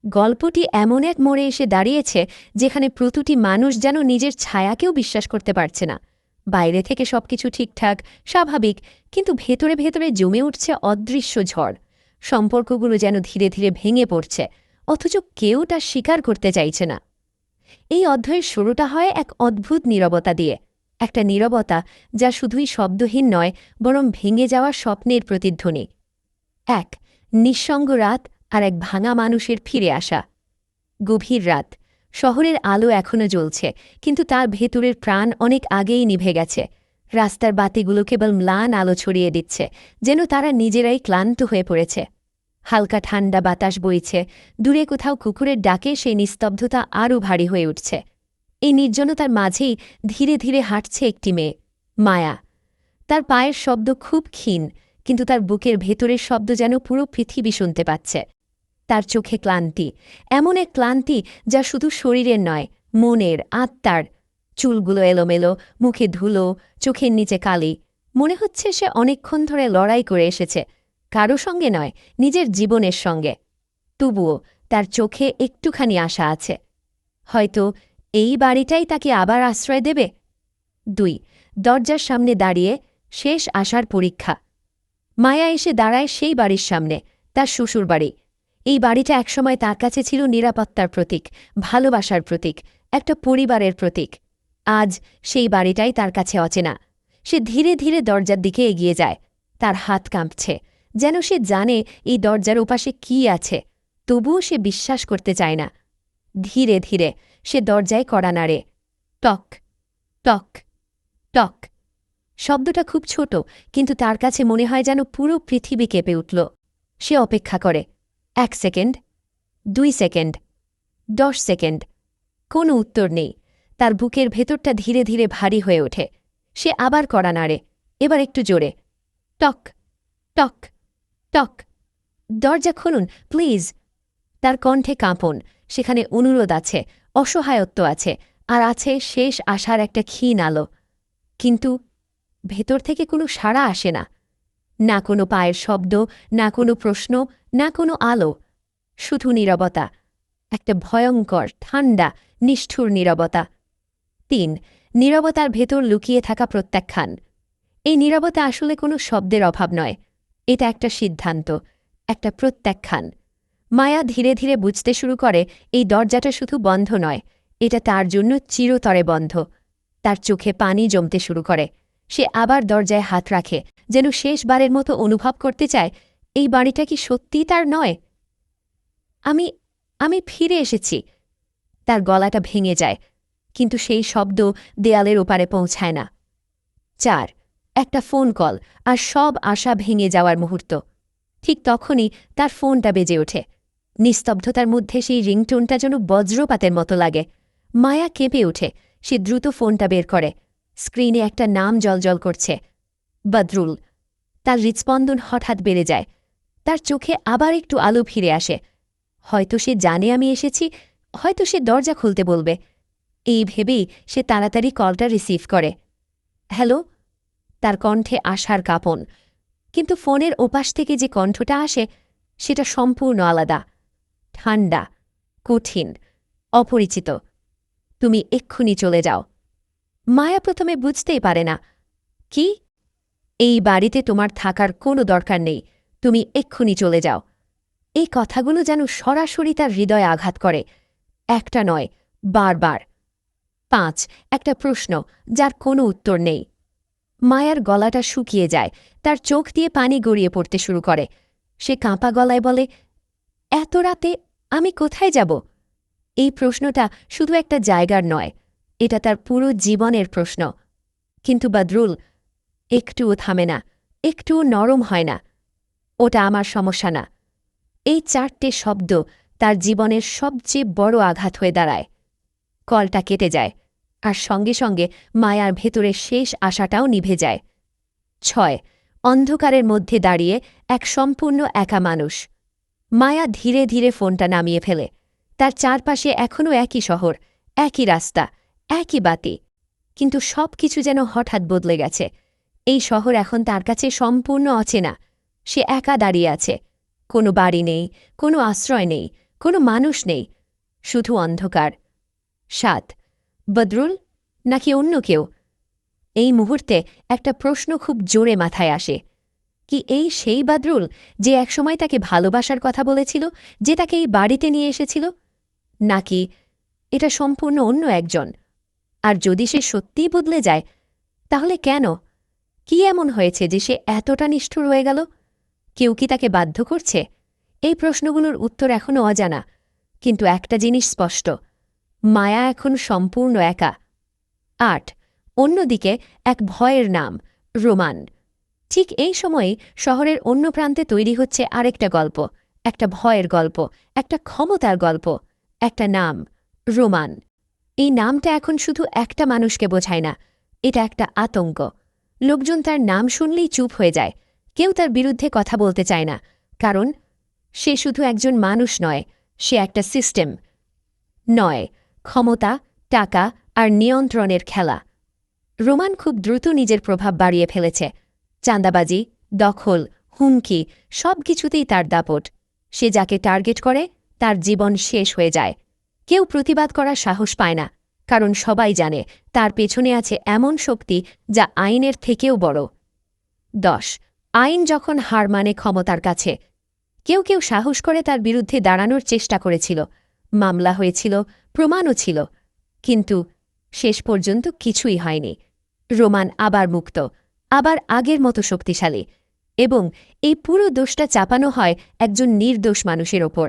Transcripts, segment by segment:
গল্পটি এমন এক মোড়ে এসে দাঁড়িয়েছে যেখানে প্রতিটি মানুষ যেন নিজের ছায়াকেও বিশ্বাস করতে পারছে না। বাইরে থেকে সবকিছু ঠিকঠাক, স্বাভাবিক, কিন্তু ভেতরে ভেতরে জমে উঠছে অদৃশ্য ঝড়। সম্পর্কগুলো যেন ধীরে ধীরে ভেঙে পড়ছে, অথচ কেউ তা স্বীকার করতে চাইছে না। এই অধ্যায়ের শুরুটা হয় এক অদ্ভুত নীরবতা দিয়ে, একটা নীরবতা যা শুধুই শব্দহীন নয়, বরং ভেঙে যাওয়া স্বপ্নের প্রতিধ্বনি। এক নিঃসঙ্গ রাত আর এক ভাঙা মানুষের ফিরে আসা। গভীর রাত, শহরের আলো এখনও জ্বলছে, কিন্তু তার ভেতরের প্রাণ অনেক আগেই নিভে গেছে। রাস্তার বাতিগুলো কেবল ম্লান আলো ছড়িয়ে দিচ্ছে, যেন তারা নিজেরাই ক্লান্ত হয়ে পড়েছে। হালকা ঠান্ডা বাতাস বইছে, দূরে কোথাও কুকুরের ডাকে সেই নিস্তব্ধতা আরও ভারী হয়ে উঠছে। এই নির্জনতার মাঝেই ধীরে ধীরে হাঁটছে একটি মেয়ে, মায়া। তার পায়ের শব্দ খুব ক্ষীণ, কিন্তু তার বুকের ভেতরের শব্দ যেন পুরো পৃথিবী শুনতে পাচ্ছে। তার চোখে ক্লান্তি, এমন এক ক্লান্তি যা শুধু শরীরের নয়, মনের, আত্মার। চুলগুলো এলোমেলো, মুখে ধুলো, চোখের নিচে কালি। মনে হচ্ছে সে অনেকক্ষণ ধরে লড়াই করে এসেছে, কারো সঙ্গে নয়, নিজের জীবনের সঙ্গে। তবুও তার চোখে একটুখানি আশা আছে, হয়তো এই বাড়িটাই তাকে আবার আশ্রয় দেবে। ২ দরজার সামনে দাঁড়িয়ে শেষ আশার পরীক্ষা। মায়া এসে দাঁড়ায় সেই বাড়ির সামনে, তার শ্বশুরবাড়ি। এই বাড়িটা একসময় তার কাছে ছিল নিরাপত্তার প্রতীক, ভালোবাসার প্রতীক, একটা পরিবারের প্রতীক। আজ সেই বাড়িটাই তার কাছে অচেনা। সে ধীরে ধীরে দরজার দিকে এগিয়ে যায়, তার হাত কাঁপছে, যেন সে জানে এই দরজার ওপাশে কী আছে। তবুও সে বিশ্বাস করতে চায় না। ধীরে ধীরে সে দরজায় কড়া নাড়ে। টক টক টক। শব্দটা খুব ছোট, কিন্তু তার কাছে মনে হয় যেন পুরো পৃথিবী কেঁপে উঠল। সে অপেক্ষা করে। ১ সেকেন্ড, ২ সেকেন্ড, ১০ সেকেন্ড। কোনো উত্তর নেই। তার বুকের ভেতরটা ধীরে ধীরে ভারী হয়ে ওঠে। সে আবার কড়া নাড়ে, এবার একটু জোরে। টক টক টক। দরজা খুলুন প্লিজ। তার কণ্ঠে কাঁপন, সেখানে অনুরোধ আছে, অসহায়ত্ব আছে, আর আছে শেষ আশার একটা ক্ষীণ আলো। কিন্তু ভেতর থেকে কোনো সাড়া আসে না। না কোনো পায়ের শব্দ, না কোনো প্রশ্ন, না কোনো আলো। শুধু নীরবতা, একটা ভয়ঙ্কর, ঠান্ডা, নিষ্ঠুর নীরবতা। ৩ নীরবতার ভেতর লুকিয়ে থাকা প্রত্যাখ্যান। এই নীরবতা আসলে কোনো শব্দের অভাব নয়, এটা একটা সিদ্ধান্ত, একটা প্রত্যাখ্যান। মায়া ধীরে ধীরে বুঝতে শুরু করে এই দরজাটা শুধু বন্ধ নয়, এটা তার জন্য চিরতরে বন্ধ। তার চোখে পানি জমতে শুরু করে। সে আবার দরজায় হাত রাখে, যেন শেষবারের মতো অনুভব করতে চায় এই বাড়িটা কি সত্যিই তার নয়। আমি আমি ফিরে এসেছি। তার গলাটা ভেঙে যায়, কিন্তু সেই শব্দ দেয়ালের ওপারে পৌঁছায় না। ৪ একটা ফোন কল, আর সব আশা ভেঙে যাওয়ার মুহূর্ত। ঠিক তখনই তার ফোনটা বেজে ওঠে। নিস্তব্ধতার মধ্যে সেই রিংটোনটা যেন বজ্রপাতের মতো লাগে। মায়া কেঁপে ওঠে। সে দ্রুত ফোনটা বের করে। স্ক্রিনে একটা নাম জ্বলজ্বল করছে, বদরুল। তার হৃৎস্পন্দন হঠাৎ বেড়ে যায়। তার চোখে আবার একটু আলো ফিরে আসে। হয়তো সে জানে আমি এসেছি, হয়তো সে দরজা খুলতে বলবে। এই ভেবেই সে তাড়াতাড়ি কলটা রিসিভ করে। হ্যালো। তার কণ্ঠে আশার কাঁপন, কিন্তু ফোনের ওপাশ থেকে যে কণ্ঠটা আসে সেটা সম্পূর্ণ আলাদা। ঠান্ডা, কঠিন, অপরিচিত। তুমি এক্ষুনি চলে যাও। মায়া প্রথমে বুঝতেই পারে না। কি? এই বাড়িতে তোমার থাকার কোনো দরকার নেই, তুমি এক্ষুনি চলে যাও। এই কথাগুলো যেন সরাসরি তার হৃদয়ে আঘাত করে, একটা নয়, বারবার। ৫ একটা প্রশ্ন যার কোনো উত্তর নেই। মায়ার গলাটা শুকিয়ে যায়, তার চোখ দিয়ে পানি গড়িয়ে পড়তে শুরু করে। সে কাঁপা গলায় বলে, এত রাতে আমি কোথায় যাব? এই প্রশ্নটা শুধু একটা জায়গার নয়, এটা তার পুরো জীবনের প্রশ্ন। কিন্তু বদরুল একটুও থামে না, একটুও নরম হয় না। ওটা আমার সমস্যা না। এই ৪টে শব্দ তার জীবনের সবচেয়ে বড় আঘাত হয়ে দাঁড়ায়। কলটা কেটে যায়, আর সঙ্গে সঙ্গে মায়ার ভেতরের শেষ আশাটাও নিভে যায়। ৬ অন্ধকারের মধ্যে দাঁড়িয়ে এক সম্পূর্ণ একা মানুষ। মায়া ধীরে ধীরে ফোনটা নামিয়ে ফেলে। তার চারপাশে এখনও একই শহর, একই রাস্তা, একই বাতি, কিন্তু সব কিছু যেন হঠাৎ বদলে গেছে। এই শহর এখন তার কাছে সম্পূর্ণ অচেনা। সে একা দাঁড়িয়ে আছে, কোনো বাড়ি নেই, কোনো আশ্রয় নেই, কোনো মানুষ নেই, শুধু অন্ধকার। ৭ বদরুল নাকি অন্য কেউ? এই মুহূর্তে একটা প্রশ্ন খুব জোরে মাথায় আসে। কি এই সেই বদরুল যে একসময় তাকে ভালোবাসার কথা বলেছিল, যে তাকে এই বাড়িতে নিয়ে এসেছিল? নাকি এটা সম্পূর্ণ অন্য একজন? আর যদি সে সত্যিই বদলে যায়, তাহলে কেন? কি এমন হয়েছে যে সে এতটা নিষ্ঠুর হয়ে গেল? কেউ কি তাকে বাধ্য করছে? এই প্রশ্নগুলোর উত্তর এখনও অজানা, কিন্তু একটা জিনিস স্পষ্ট, মায়া এখন সম্পূর্ণ একা। ৮ অন্যদিকে এক ভয়ের নাম, রোমান। ঠিক এই সময়ে শহরের অন্য প্রান্তে তৈরি হচ্ছে আরেকটা গল্প, একটা ভয়ের গল্প, একটা ক্ষমতার গল্প, একটা নাম, রোমান। এই নামটা এখন শুধু একটা মানুষকে বোঝায় না, এটা একটা আতঙ্ক। লোকজন তার নাম শুনলেই চুপ হয়ে যায়, কেউ তার বিরুদ্ধে কথা বলতে চায় না, কারণ সে শুধু একজন মানুষ নয়, সে একটা সিস্টেম। ৯ ক্ষমতা, টাকা আর নিয়ন্ত্রণের খেলা। রোমান খুব দ্রুত নিজের প্রভাব বাড়িয়ে ফেলেছে। চাঁদাবাজি, দখল, হুমকি, সব কিছুতেই তার দাপট। সে যাকে টার্গেট করে তার জীবন শেষ হয়ে যায়। কেউ প্রতিবাদ করার সাহস পায় না, কারণ সবাই জানে তার পেছনে আছে এমন শক্তি যা আইনের থেকেও বড়। ১০ আইন যখন হার মানে ক্ষমতার কাছে। কেউ কেউ সাহস করে তার বিরুদ্ধে দাঁড়ানোর চেষ্টা করেছিল, মামলা হয়েছিল, প্রমাণও ছিল, কিন্তু শেষ পর্যন্ত কিছুই হয়নি। রোমান আবার মুক্ত, আবার আগের মতো শক্তিশালী, এবং এই পুরো দোষটা চাপানো হয় একজন নির্দোষ মানুষের ওপর।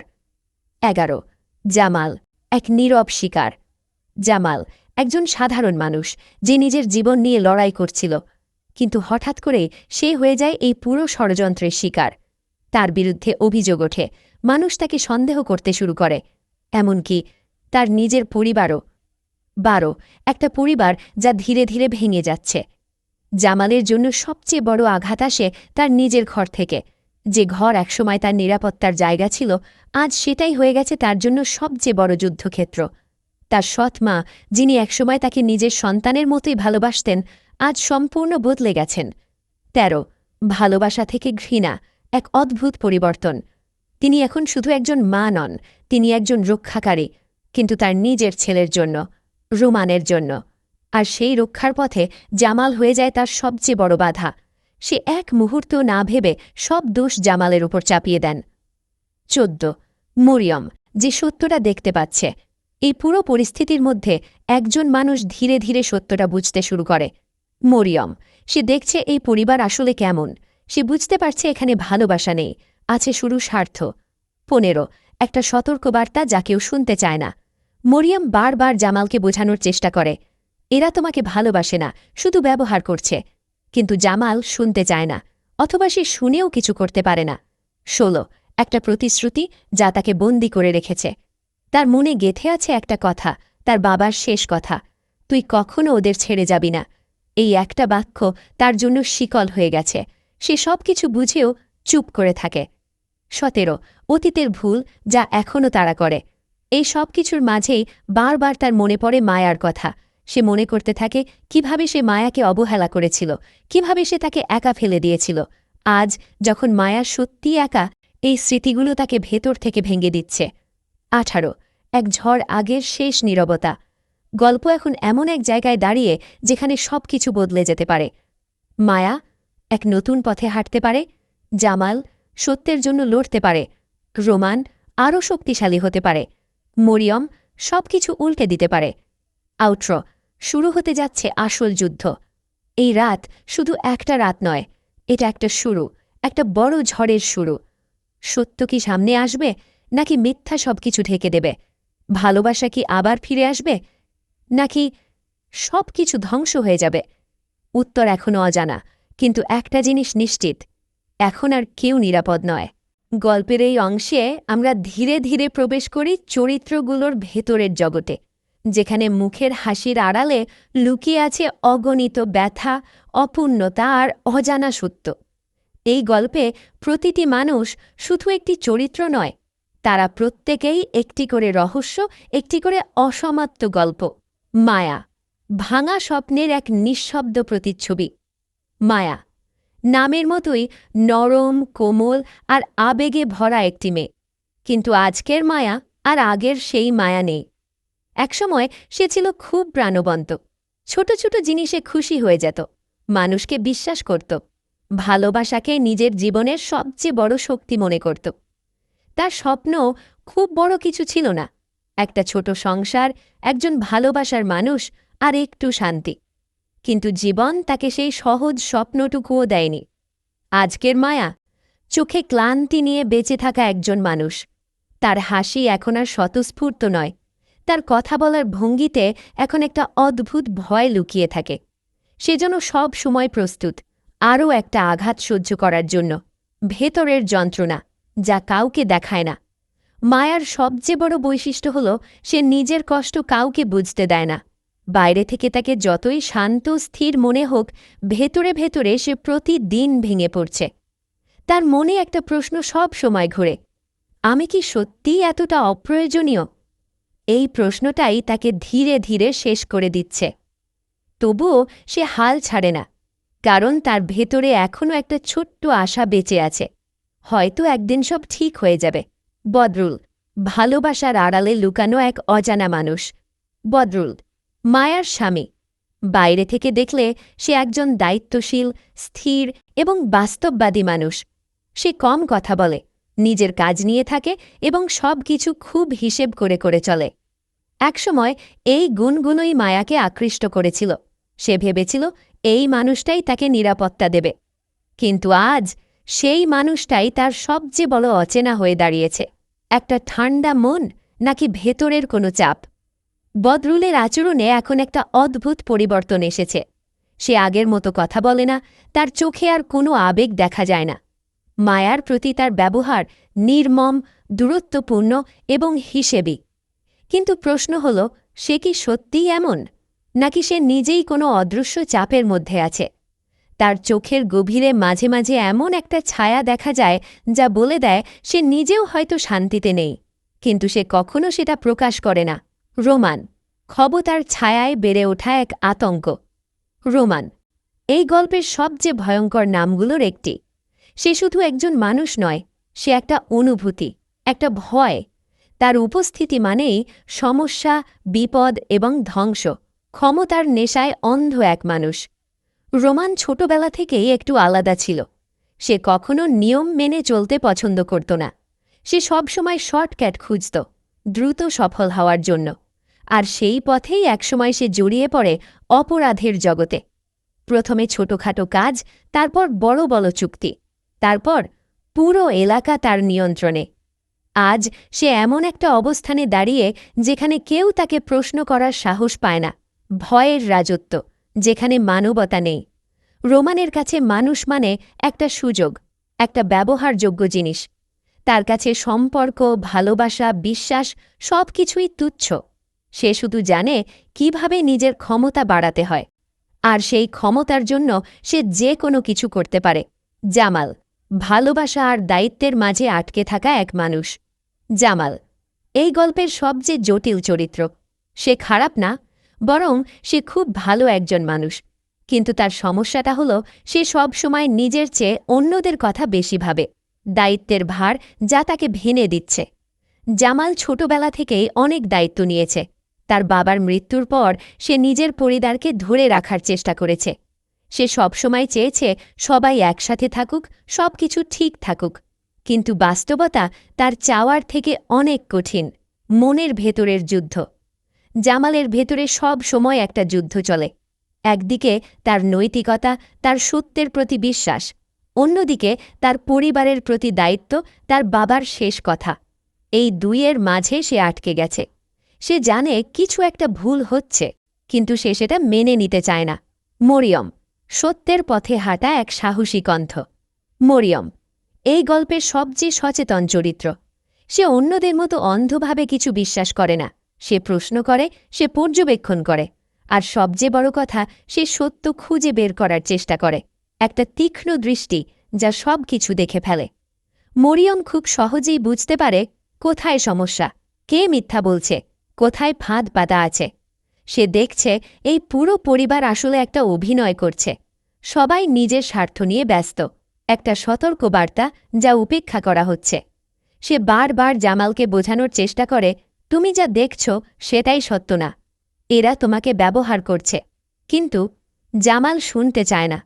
১১ জামাল, এক নীরব শিকার। জামাল একজন সাধারণ মানুষ যে নিজের জীবন নিয়ে লড়াই করছিল, কিন্তু হঠাৎ করে সে হয়ে যায় এই পুরো ষড়যন্ত্রের শিকার। তার বিরুদ্ধে অভিযোগ ওঠে, মানুষ তাকে সন্দেহ করতে শুরু করে, এমনকি তার নিজের পরিবারও। ১২ একটা পরিবার যা ধীরে ধীরে ভেঙে যাচ্ছে। জামালের জন্য সবচেয়ে বড় আঘাত আসে তার নিজের ঘর থেকে। যে ঘর একসময় তার নিরাপত্তার জায়গা ছিল, আজ সেটাই হয়ে গেছে তার জন্য সবচেয়ে বড় যুদ্ধক্ষেত্র। তার সৎ মা, যিনি একসময় তাকে নিজের সন্তানের মতোই ভালোবাসতেন, আজ সম্পূর্ণ বদলে গেছেন। ১৩ ভালোবাসা থেকে ঘৃণা, এক অদ্ভুত পরিবর্তন। তিনি এখন শুধু একজন মা নন, তিনি একজন রক্ষাকারী, কিন্তু তার নিজের ছেলের জন্য, রোমানের জন্য। আর সেই রক্ষার পথে জামাল হয়ে যায় তার সবচেয়ে বড় বাধা। সে এক মুহূর্ত না ভেবে সব দোষ জামালের উপর চাপিয়ে দেন। ১৪ মরিয়ম, যে সত্যটা দেখতে পাচ্ছে। এই পুরো পরিস্থিতির মধ্যে একজন মানুষ ধীরে ধীরে সত্যটা বুঝতে শুরু করে, মরিয়ম। সে দেখছে এই পরিবার আসলে কেমন। সে বুঝতে পারছে এখানে ভালোবাসা নেই, আছে শুরু স্বার্থ। ১৫ একটা সতর্কবার্তা যা কেউ শুনতে চায় না। মরিয়ম বারবার জামালকে বোঝানোর চেষ্টা করে, এরা তোমাকে ভালোবাসে না, শুধু ব্যবহার করছে। কিন্তু জামাল শুনতে চায় না, অথবা সে শুনেও কিছু করতে পারে না। ১৬ একটা প্রতিশ্রুতি যা তাকে বন্দী করে রেখেছে। তার মনে গেঁথে আছে একটা কথা, তার বাবার শেষ কথা, তুই কখনো ওদের ছেড়ে যাবি না। এই একটা বাক্য তার জন্য শিকল হয়ে গেছে। সে সব কিছু বুঝেও চুপ করে থাকে। ১৭ অতীতের ভুল যা এখনও তাড়া করে। এই সব কিছুর মাঝেই বারবার তার মনে পড়ে মায়ার কথা। সে মনে করতে থাকে কিভাবে সে মায়াকে অবহেলা করেছিল, কিভাবে সে তাকে একা ফেলে দিয়েছিল। আজ যখন মায়া সত্যিই একা, এই স্মৃতিগুলো তাকে ভেতর থেকে ভেঙে দিচ্ছে। ১৮ এক ঝড় আগের শেষ নীরবতা। গল্প এখন এমন এক জায়গায় দাঁড়িয়ে যেখানে সব কিছু বদলে যেতে পারে। মায়া এক নতুন পথে হাঁটতে পারে, জামাল সত্যের জন্য লড়তে পারে, রোমান আরও শক্তিশালী হতে পারে, মরিয়ম সব কিছু উল্টে দিতে পারে। আউট্রো শুরু হতে যাচ্ছে আসল যুদ্ধ। এই রাত শুধু একটা রাত নয়, এটা একটা শুরু, একটা বড় ঝড়ের শুরু। সত্য কি সামনে আসবে, নাকি মিথ্যা সবকিছু ঢেকে দেবে? ভালোবাসা কি আবার ফিরে আসবে, নাকি সব কিছু ধ্বংস হয়ে যাবে? উত্তর এখনও অজানা, কিন্তু একটা জিনিস নিশ্চিত, এখন আর কেউ নিরাপদ নয়। গল্পের এই অংশে আমরা ধীরে ধীরে প্রবেশ করি চরিত্রগুলোর ভেতরের জগতে, যেখানে মুখের হাসির আড়ালে লুকিয়ে আছে অগণিত ব্যথা, অপূর্ণতা আর অজানা সত্য। এই গল্পে প্রতিটি মানুষ শুধু একটি চরিত্র নয়, তারা প্রত্যেকেই একটি করে রহস্য, একটি করে অসমাপ্ত গল্প। মায়া ভাঙা স্বপ্নের এক নিঃশব্দ প্রতিচ্ছবি। মায়া নামের মতোই নরম, কোমল আর আবেগে ভরা একটি মেয়ে, কিন্তু আজকের মায়া আর আগের সেই মায়া নেই। একসময় সে ছিল খুব প্রাণবন্ত, ছোট ছোট জিনিসে খুশি হয়ে যেত, মানুষকে বিশ্বাস করত, ভালোবাসাকে নিজের জীবনের সবচেয়ে বড় শক্তি মনে করত। তার স্বপ্ন খুব বড় কিছু ছিল না, একটা ছোট সংসার, একজন ভালোবাসার মানুষ আর একটু শান্তি। কিন্তু জীবন তাকে সেই সহজ স্বপ্নটুকুও দেয়নি। আজকের মায়া, চোখে ক্লান্তি নিয়ে বেঁচে থাকা একজন মানুষ। তার হাসি এখন আর স্বতঃস্ফূর্ত নয়, তার কথা বলার ভঙ্গিতে এখন একটা অদ্ভুত ভয় লুকিয়ে থাকে। সে যেন সব সময় প্রস্তুত আরও একটা আঘাত সহ্য করার জন্য, ভেতরের যন্ত্রণা যা কাউকে দেখায় না। মায়ার সবচেয়ে বড় বৈশিষ্ট্য হল সে নিজের কষ্ট কাউকে বুঝতে দেয় না। বাইরে থেকে তাকে যতই শান্ত স্থির মনে হোক, ভেতরে ভেতরে সে প্রতিদিন ভেঙে পড়ছে। তার মনে একটা প্রশ্ন সব সময় ঘুরে, আমি কি সত্যিই এতটা অপ্রয়োজনীয়? এই প্রশ্নটাই তাকে ধীরে ধীরে শেষ করে দিচ্ছে। তবুও সে হাল ছাড়ে না, কারণ তার ভেতরে এখনও একটা ছোট্ট আশা বেঁচে আছে। হয়তো একদিন সব ঠিক হয়ে যাবে। বদরুল, ভালোবাসার আড়ালে লুকানো এক অজানা মানুষ। বদরুল, মায়ার স্বামী। বাইরে থেকে দেখলে সে একজন দায়িত্বশীল, স্থির এবং বাস্তববাদী মানুষ। সে কম কথা বলে, নিজের কাজ নিয়ে থাকে এবং সব কিছু খুব হিসেব করে করে চলে। একসময় এই গুণগুলোই মায়াকে আকৃষ্ট করেছিল। সে ভেবেছিল এই মানুষটাই তাকে নিরাপত্তা দেবে। কিন্তু আজ সেই মানুষটাই তার সবচেয়ে বড় অচেনা হয়ে দাঁড়িয়েছে। একটা ঠান্ডা মন নাকি ভেতরের কোনো চাপ? বদরুলের আচরণে এখন একটা অদ্ভুত পরিবর্তন এসেছে। সে আগের মতো কথা বলে না, তার চোখে আর কোনো আবেগ দেখা যায় না। মায়ার প্রতি তার ব্যবহার নির্মম, দূরত্বপূর্ণ এবং হিসেবি। কিন্তু প্রশ্ন হল, সে কি সত্যিই এমন, নাকি সে নিজেই কোনো অদৃশ্য চাপের মধ্যে আছে? তার চোখের গভীরে মাঝে মাঝে এমন একটা ছায়া দেখা যায় যা বলে দেয় সে নিজেও হয়তো শান্তিতে নেই, কিন্তু সে কখনো সেটা প্রকাশ করে না। রোমান, ক্ষমতার ছায়ায় বেড়ে ওঠা এক আতঙ্ক। রোমান, এই গল্পের সবচেয়ে ভয়ঙ্কর নামগুলোর একটি। সে শুধু একজন মানুষ নয়, সে একটা অনুভূতি, একটা ভয়। তার উপস্থিতি মানেই সমস্যা, বিপদ এবং ধ্বংস। ক্ষমতার নেশায় অন্ধ এক মানুষ। রোমান ছোটবেলা থেকেই একটু আলাদা ছিল। সে কখনো নিয়ম মেনে চলতে পছন্দ করত না। সে সবসময় শর্টকাট খুঁজত, দ্রুত সফল হওয়ার জন্য। আর সেই পথেই একসময় সে জড়িয়ে পড়ে অপরাধের জগতে। প্রথমে ছোটখাটো কাজ, তারপর বড় বড় চুক্তি, তারপর পুরো এলাকা তার নিয়ন্ত্রণে। আজ সে এমন একটা অবস্থানে দাঁড়িয়ে যেখানে কেউ তাকে প্রশ্ন করার সাহস পায় না। ভয়ের রাজত্ব, যেখানে মানবতা নেই। রোমানের কাছে মানুষ মানে একটা সুযোগ, একটা ব্যবহারযোগ্য জিনিস। তার কাছে সম্পর্ক, ভালোবাসা, বিশ্বাস সবকিছুই তুচ্ছ। সে শুধু জানে কিভাবে নিজের ক্ষমতা বাড়াতে হয়, আর সেই ক্ষমতার জন্য সে যে কোনো কিছু করতে পারে। জামাল, ভালোবাসা আর দায়িত্বের মাঝে আটকে থাকা এক মানুষ। জামাল, এই গল্পের সবচেয়ে জটিল চরিত্র। সে খারাপ না, বরং সে খুব ভালো একজন মানুষ। কিন্তু তার সমস্যাটা হল সে সব সময় নিজের চেয়ে অন্যদের কথা বেশি ভাবে। দায়িত্বের ভার যা তাকে ভেঙে দিচ্ছে। জামাল ছোটবেলা থেকেই অনেক দায়িত্ব নিয়েছে। তার বাবার মৃত্যুর পর সে নিজের পরিবারকে ধরে রাখার চেষ্টা করেছে। সে সবসময় চেয়েছে সবাই একসাথে থাকুক, সব কিছু ঠিক থাকুক। কিন্তু বাস্তবতা তার চাওয়ার থেকে অনেক কঠিন। মনের ভেতরের যুদ্ধ। জামালের ভেতরে সব সময় একটা যুদ্ধ চলে। একদিকে তার নৈতিকতা, তার সত্যের প্রতি বিশ্বাস। অন্যদিকে তার পরিবারের প্রতি দায়িত্ব, তার বাবার শেষ কথা। এই দুইয়ের মাঝে সে আটকে গেছে। সে জানে কিছু একটা ভুল হচ্ছে, কিন্তু সে সেটা মেনে নিতে চায় না। মরিয়ম, সত্যের পথে হাঁটা এক সাহসী কণ্ঠ। মরিয়ম, এই গল্পের সবচেয়ে সচেতন চরিত্র। সে অন্যদের মতো অন্ধভাবে কিছু বিশ্বাস করে না। সে প্রশ্ন করে, সে পর্যবেক্ষণ করে, আর সবচেয়ে বড় কথা, সে সত্য খুঁজে বের করার চেষ্টা করে। একটা তীক্ষ্ণ দৃষ্টি যা সব কিছু দেখে ফেলে। মরিয়ম খুব সহজেই বুঝতে পারে কোথায় সমস্যা, কে মিথ্যা বলছে, কোথায় ফাঁদ পাতা আছে। সে দেখছে এই পুরো পরিবার আসলে একটা অভিনয় করছে। সবাই নিজের স্বার্থ নিয়ে ব্যস্ত, একটা সতর্ক বার্তা যা উপেক্ষা করা হচ্ছে। সে বারবার জামালকে বোঝানোর চেষ্টা করে, তুমি যা দেখছ সেটাই সত্য না, এরা তোমাকে ব্যবহার করছে। কিন্তু জামাল শুনতে চায় না,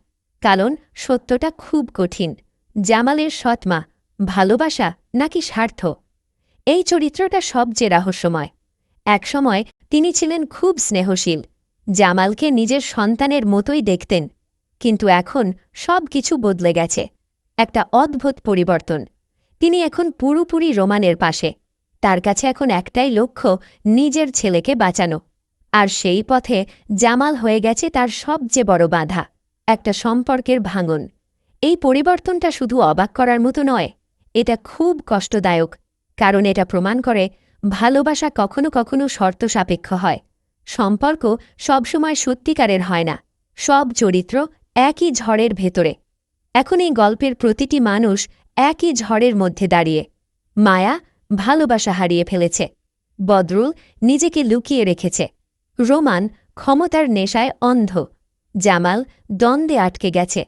কারণ সত্যটা খুব কঠিন। জামালের সৎমা, ভালোবাসা নাকি স্বার্থ? এই চরিত্রটা সবচেয়ে রহস্যময়। একসময় তিনি ছিলেন খুব স্নেহশীল, জামালকে নিজের সন্তানের মতোই দেখতেন। কিন্তু এখন সব কিছু বদলে গেছে। একটা অদ্ভুত পরিবর্তন। তিনি এখন পুরোপুরি রোমানের পাশে। তার কাছে এখন একটাই লক্ষ্য, নিজের ছেলেকে বাঁচানো। আর সেই পথে জামাল হয়ে গেছে তার সবচেয়ে বড় বাধা, একটা সম্পর্কের ভাঙন। এই পরিবর্তনটা শুধু অবাক করার মতো নয়, এটা খুব কষ্টদায়ক, কারণ এটা প্রমাণ করে ভালোবাসা কখনো কখনো শর্ত সাপেক্ষ হয়। সম্পর্ক সবসময় সত্যিকারের হয় না। সব চরিত্র একই ঝড়ের ভেতরে। এখন এই গল্পের প্রতিটি মানুষ একই ঝড়ের মধ্যে দাঁড়িয়ে। মায়া ভালোবাসা হারিয়ে ফেলেছে, বদরুল নিজেকে লুকিয়ে রেখেছে, রোমান ক্ষমতার নেশায় অন্ধ, জামাল দ্বন্দ্বে আটকে গেছে,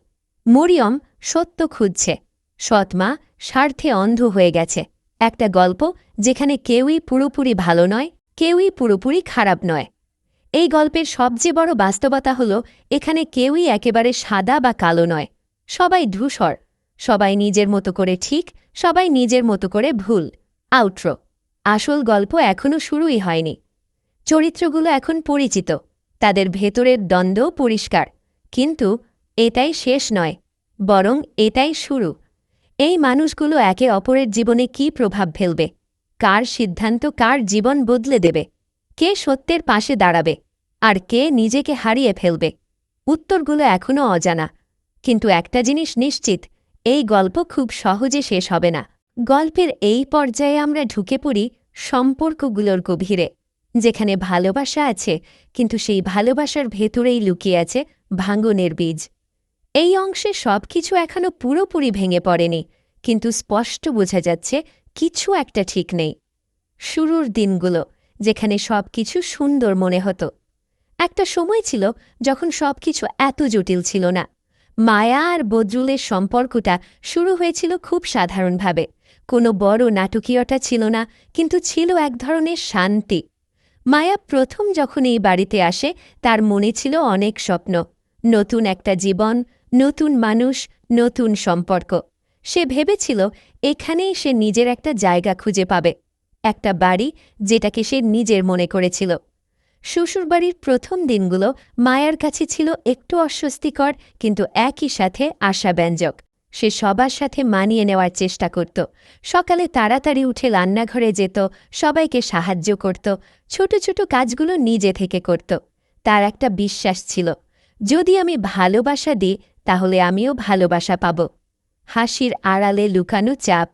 মরিয়ম সত্য খুঁজছে, সৎমা স্বার্থে অন্ধ হয়ে গেছে। একটা গল্প যেখানে কেউই পুরোপুরি ভালো নয়, কেউই পুরোপুরি খারাপ নয়। এই গল্পের সবচেয়ে বড় বাস্তবতা হল, এখানে কেউই একেবারে সাদা বা কালো নয়। সবাই ধূসর, সবাই নিজের মতো করে ঠিক, সবাই নিজের মতো করে ভুল। আউট্রো। আসল গল্প এখনও শুরুই হয়নি। চরিত্রগুলো এখন পরিচিত, তাদের ভেতরের দ্বন্দ্বও পরিষ্কার। কিন্তু এটাই শেষ নয়, বরং এটাই শুরু। এই মানুষগুলো একে অপরের জীবনে কী প্রভাব ফেলবে? কার সিদ্ধান্ত কার জীবন বদলে দেবে? কে সত্যের পাশে দাঁড়াবে, আর কে নিজেকে হারিয়ে ফেলবে? উত্তরগুলো এখনও অজানা। কিন্তু একটা জিনিস নিশ্চিত, এই গল্প খুব সহজে শেষ হবে না। গল্পের এই পর্যায়ে আমরা ঢুকে পড়ি সম্পর্কগুলোর গভীরে, যেখানে ভালোবাসা আছে, কিন্তু সেই ভালোবাসার ভেতরেই লুকিয়ে আছে ভাঙনের বীজ। এই অংশে সবকিছু এখনও পুরোপুরি ভেঙে পড়েনি, কিন্তু স্পষ্ট বোঝা যাচ্ছে কিছু একটা ঠিক নেই। শুরুর দিনগুলো, যেখানে সবকিছু সুন্দর মনে হতো। একটা সময় ছিল যখন সবকিছু এত জটিল ছিল না। মায়া আর বদরুলের সম্পর্কটা শুরু হয়েছিল খুব সাধারণভাবে। কোনো বড় নাটকীয়তা ছিল না, কিন্তু ছিল এক ধরনের শান্তি। মায়া প্রথম যখন এই বাড়িতে আসে, তার মনে ছিল অনেক স্বপ্ন, নতুন একটা জীবন, নতুন মানুষ, নতুন সম্পর্ক। সে ভেবেছিল এখানেই সে নিজের একটা জায়গা খুঁজে পাবে, একটা বাড়ি যেটাকে সে নিজের মনে করেছিল। শ্বশুরবাড়ির প্রথম দিনগুলো মায়ার কাছে ছিল একটু অস্বস্তিকর, কিন্তু একই সাথে আশাব্যঞ্জক। সে সবার সাথে মানিয়ে নেওয়ার চেষ্টা করত। সকালে তাড়াতাড়ি উঠে রান্নাঘরে যেত, সবাইকে সাহায্য করত, ছোট ছোট কাজগুলো নিজে থেকে করত। তার একটা বিশ্বাস ছিল, যদি আমি ভালোবাসা দিই তাহলে আমিও ভালোবাসা পাব। হাসির আড়ালে লুকানো চাপ।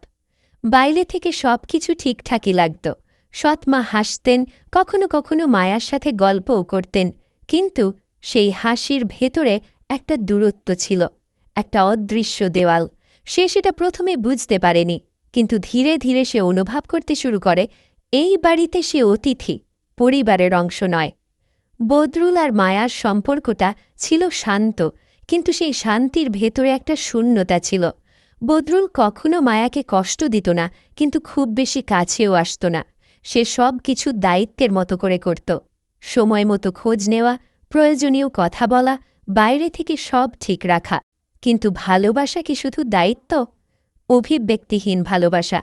বাইরে থেকে সবকিছু ঠিকঠাকই লাগত। সৎমা হাসতেন, কখনো কখনো মায়ার সাথে গল্পও করতেন, কিন্তু সেই হাসির ভেতরে একটা দূরত্ব ছিল, একটা অদৃশ্য দেওয়াল। সে সেটা প্রথমে বুঝতে পারেনি, কিন্তু ধীরে ধীরে সে অনুভব করতে শুরু করে, এই বাড়িতে সে অতিথি, পরিবারের অংশ নয়। বদরুল আর মায়ার সম্পর্কটা ছিল শান্ত, কিন্তু সেই শান্তির ভেতরে একটা শূন্যতা ছিল। বদরুল কখনো মায়াকে কষ্ট দিত না, কিন্তু খুব বেশি কাছেও আসত না। সে সব কিছু দায়িত্বের মতো করে করত, সময় মতো খোঁজ নেওয়া, প্রয়োজনীয় কথা বলা, বাইরে থেকে সব ঠিক রাখা। কিন্তু ভালোবাসা কি শুধু দায়িত্ব? অভিব্যক্তিহীন ভালোবাসা।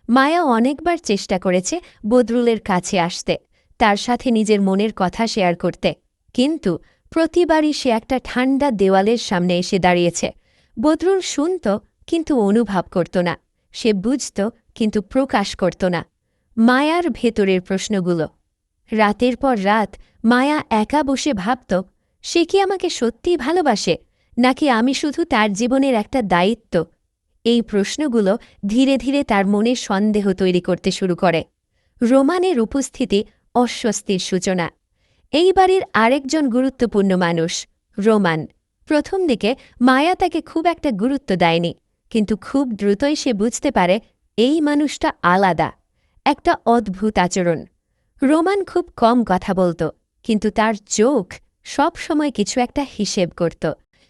মায়া অনেকবার চেষ্টা করেছে বদরুলের কাছে আসতে, তার সাথে নিজের মনের কথা শেয়ার করতে, কিন্তু প্রতিবারই সে একটা ঠান্ডা দেওয়ালের সামনে এসে দাঁড়িয়েছে। বদরুল শুনত, কিন্তু অনুভব করত না। সে বুঝত, কিন্তু প্রকাশ করত না। মায়ার ভেতরের প্রশ্নগুলো। রাতের পর রাত মায়া একা বসে ভাবত, সে কি আমাকে সত্যিই ভালোবাসে, নাকি আমি শুধু তার জীবনের একটা দায়িত্ব? এই প্রশ্নগুলো ধীরে ধীরে তার মনে সন্দেহ তৈরি করতে শুরু করে। রোমানের উপস্থিতি অস্বস্তির সূচনা। এই বাড়ির আরেকজন গুরুত্বপূর্ণ মানুষ, রোমান। প্রথম দিকে মায়া তাকে খুব একটা গুরুত্ব দেয়নি, কিন্তু খুব দ্রুতই সে বুঝতে পারে এই মানুষটা আলাদা, একটা অদ্ভুত আচরণ। রোমান খুব কম কথা বলত, কিন্তু তার চোখ সব সময় কিছু একটা হিসেব করত।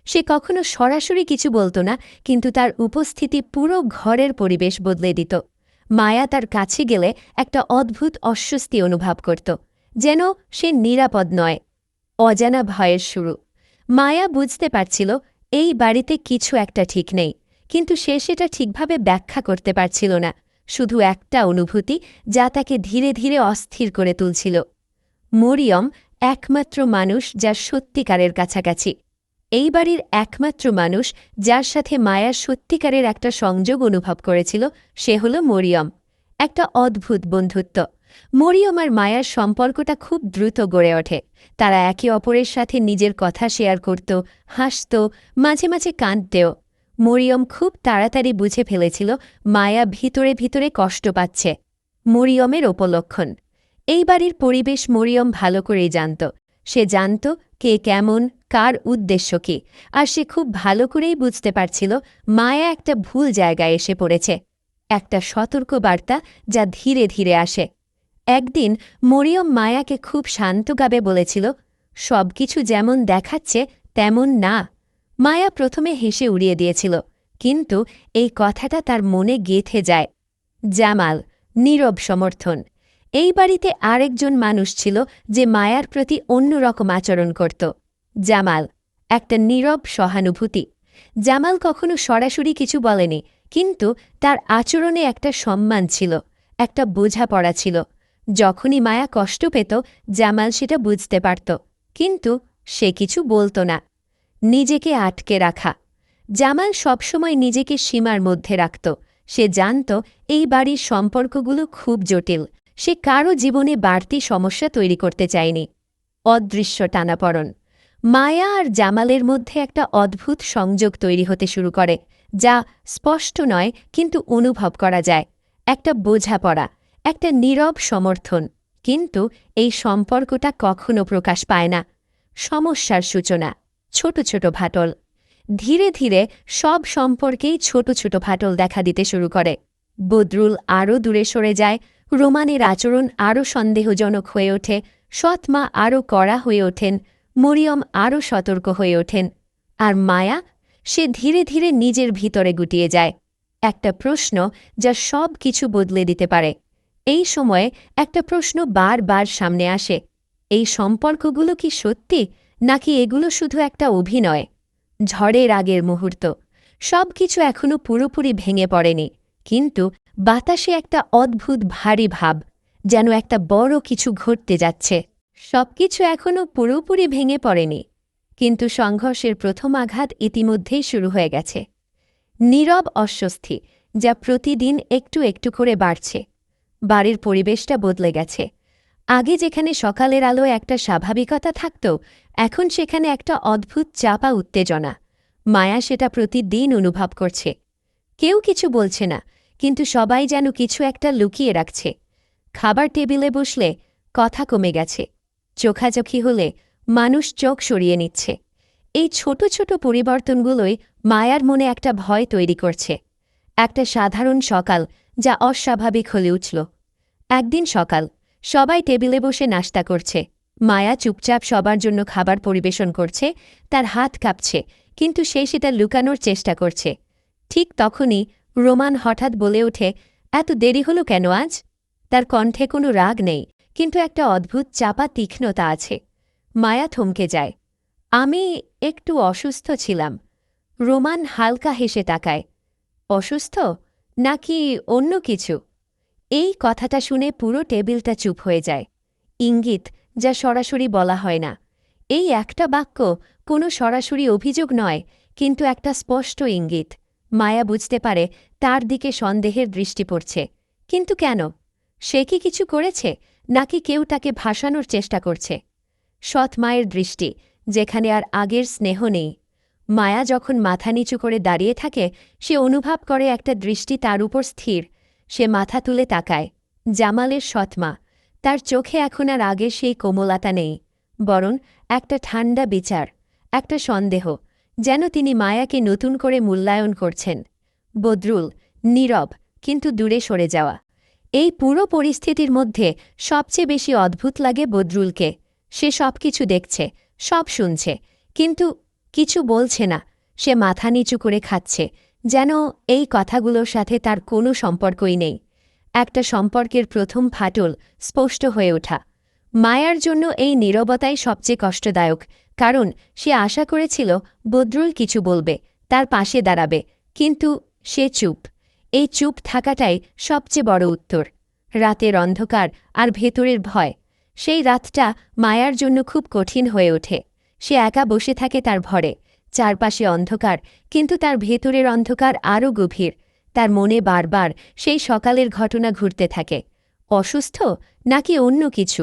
সে কখনো সরাসরি কিছু বলত না, কিন্তু তার উপস্থিতি পুরো ঘরের পরিবেশ বদলে দিত। মায়া তার কাছে গেলে একটা অদ্ভুত অস্বস্তি অনুভব করত, যেন সে নিরাপদ নয়। অজানা ভয়ের শুরু। মায়া বুঝতে পারছিল এই বাড়িতে কিছু একটা ঠিক নেই, কিন্তু সে সেটা ঠিকভাবে ব্যাখ্যা করতে পারছিল না। শুধু একটা অনুভূতি যা তাকে ধীরে ধীরে অস্থির করে তুলছিল। মরিয়ম একমাত্র মানুষ যার সত্যিকারের কাছাকাছি। এই বাড়ির একমাত্র মানুষ যার সাথে মায়ার সত্যিকারের একটা সংযোগ অনুভব করেছিল, সে হল মরিয়ম। একটা অদ্ভুত বন্ধুত্ব। মরিয়ম আর মায়ার সম্পর্কটা খুব দ্রুত গড়ে ওঠে। তারা একে অপরের সাথে নিজের কথা শেয়ার করত, হাসত, মাঝে মাঝে কাঁদতেও। মরিয়ম খুব তাড়াতাড়ি বুঝে ফেলেছিল মায়া ভিতরে ভিতরে কষ্ট পাচ্ছে। মরিয়মের উপলক্ষণ। এই বাড়ির পরিবেশ মরিয়ম ভালো করেই জানত। সে জানত কে কেমন, কার উদ্দেশ্য কী, আর সে খুব ভালো করেই বুঝতে পারছিল মায়া একটা ভুল জায়গায় এসে পড়েছে। একটা সতর্ক বার্তা যা ধীরে ধীরে আসে। একদিন মরিয়ম মায়াকে খুব শান্তভাবে বলেছিল, সবকিছু যেমন দেখাচ্ছে তেমন না। মায়া প্রথমে হেসে উড়িয়ে দিয়েছিল, কিন্তু এই কথাটা তার মনে গেঁথে যায়। জামাল, নীরব সমর্থন। এই বাড়িতে আরেকজন মানুষ ছিল যে মায়ার প্রতি অন্যরকম আচরণ করত। জামাল, একটা নীরব সহানুভূতি। জামাল কখনো সরাসরি কিছু বলেনি, কিন্তু তার আচরণে একটা সম্মান ছিল, একটা বোঝাপড়া ছিল। যখনই মায়া কষ্ট পেত, জামাল সেটা বুঝতে পারত, কিন্তু সে কিছু বলত না। নিজেকে আটকে রাখা। জামাল সবসময় নিজেকে সীমার মধ্যে রাখত। সে জানত এই বাড়ির সম্পর্কগুলো খুব জটিল। সে কারও জীবনে বাড়তি সমস্যা তৈরি করতে চায়নি। অদৃশ্য টানাপড়ন। মায়া আর জামালের মধ্যে একটা অদ্ভুত সংযোগ তৈরি হতে শুরু করে, যা স্পষ্ট নয় কিন্তু অনুভব করা যায়। একটা বোঝাপড়া, একটা নীরব সমর্থন। কিন্তু এই সম্পর্কটা কখনো প্রকাশ পায় না। সমস্যার সূচনা। ছোট ছোট ফাটল। ধীরে ধীরে সব সম্পর্কেই ছোট ছোট ফাটল দেখা দিতে শুরু করে। বদরুল আরও দূরে সরে যায়, রোমানের আচরণ আরও সন্দেহজনক হয়ে ওঠে, সৎমা আরও কড়া হয়ে ওঠেন, মরিয়ম আরও সতর্ক হয়ে ওঠেন। আর মায়া, সে ধীরে ধীরে নিজের ভিতরে গুটিয়ে যায়। একটা প্রশ্ন যা সব কিছু বদলে দিতে পারে। এই সময়ে একটা প্রশ্ন বারবার সামনে আসে, এই সম্পর্কগুলো কি সত্যি, নাকি এগুলো শুধু একটা অভিনয়? ঝড়ের আগের মুহূর্ত। সব কিছু এখনও পুরোপুরি ভেঙে পড়েনি, কিন্তু বাতাসে একটা অদ্ভুত ভারী ভাব, যেন একটা বড় কিছু ঘটতে যাচ্ছে। সবকিছু এখনও পুরোপুরি ভেঙে পড়েনি, কিন্তু সংঘর্ষের প্রথম আঘাত ইতিমধ্যেই শুরু হয়ে গেছে। নীরব অস্বস্তি, যা প্রতিদিন একটু একটু করে বাড়ছে। বাড়ির পরিবেশটা বদলে গেছে। আগে যেখানে সকালের আলোয় একটা স্বাভাবিকতা থাকত, এখন সেখানে একটা অদ্ভুত চাপা উত্তেজনা। মায়া সেটা প্রতিদিন অনুভব করছে। কেউ কিছু বলছে না, কিন্তু সবাই যেন কিছু একটা লুকিয়ে রাখছে। খাবার টেবিলে বসলে কথা কমে গেছে। চোখাচোখি হলে মানুষ চোখ সরিয়ে নিচ্ছে। এই ছোট ছোট পরিবর্তনগুলোই মায়ার মনে একটা ভয় তৈরি করছে। একটা সাধারণ সকাল যা অস্বাভাবিক হলে উঠল। একদিন সকাল, সবাই টেবিলে বসে নাশতা করছে। মায়া চুপচাপ সবার জন্য খাবার পরিবেশন করছে। তার হাত কাঁপছে, কিন্তু সে সেটা লুকানোর চেষ্টা করছে। ঠিক তখনই রোমান হঠাৎ বলে ওঠে, এত দেরি হলো কেন আজ? তার কণ্ঠে কোনো রাগ নেই, কিন্তু একটা অদ্ভুত চাপা তীক্ষ্ণতা আছে। মায়া থমকে যায়। আমি একটু অসুস্থ ছিলাম। রোমান হালকা হেসে তাকায়। অসুস্থ, নাকি অন্য কিছু? এই কথাটা শুনে পুরো টেবিলটা চুপ হয়ে যায়। ইঙ্গিত, যা সরাসরি বলা হয় না। এই একটা বাক্য কোনো সরাসরি অভিযোগ নয়, কিন্তু একটা স্পষ্ট ইঙ্গিত। মায়া বুঝতে পারে তার দিকে সন্দেহের দৃষ্টি পড়ছে। কিন্তু কেন? সে কি কিছু করেছে, নাকি কেউ তাকে ভাসানোর চেষ্টা করছে? সৎ মায়ের দৃষ্টি, যেখানে আর আগের স্নেহ নেই। মায়া যখন মাথা নিচু করে দাঁড়িয়ে থাকে, সে অনুভব করে একটা দৃষ্টি তার উপর স্থির। সে মাথা তুলে তাকায়। জামালের সৎমা। তার চোখে এখন আর আগের সেই কোমলতা নেই, বরং একটা ঠান্ডা বিচার, একটা সন্দেহ, যেন তিনি মায়াকে নতুন করে মূল্যায়ন করছেন। বদরুল, নীরব, কিন্তু দূরে সরে যাওয়া। এই পুরো পরিস্থিতির মধ্যে সবচেয়ে বেশি অদ্ভুত লাগে বদরুলকে। সে সব কিছু দেখছে, সব শুনছে, কিন্তু কিছু বলছে না। সে মাথা নিচু করে খাচ্ছে, যেন এই কথাগুলোর সাথে তার কোনো সম্পর্কই নেই। একটা সম্পর্কের প্রথম ফাটল স্পষ্ট হয়ে ওঠা। মায়ার জন্য এই নীরবতাই সবচেয়ে কষ্টদায়ক, কারণ সে আশা করেছিল বদরুল কিছু বলবে, তার পাশে দাঁড়াবে, কিন্তু সে চুপ। এই চুপ থাকাটাই সবচেয়ে বড় উত্তর। রাতের অন্ধকার আর ভেতরের ভয়। সেই রাতটা মায়ার জন্য খুব কঠিন হয়ে ওঠে। সে একা বসে থাকে তার ঘরে, চারপাশে অন্ধকার, কিন্তু তার ভেতরের অন্ধকার আরও গভীর। তার মনে বারবার সেই সকালের ঘটনা ঘুরতে থাকে। অসুস্থ নাকি অন্য কিছু?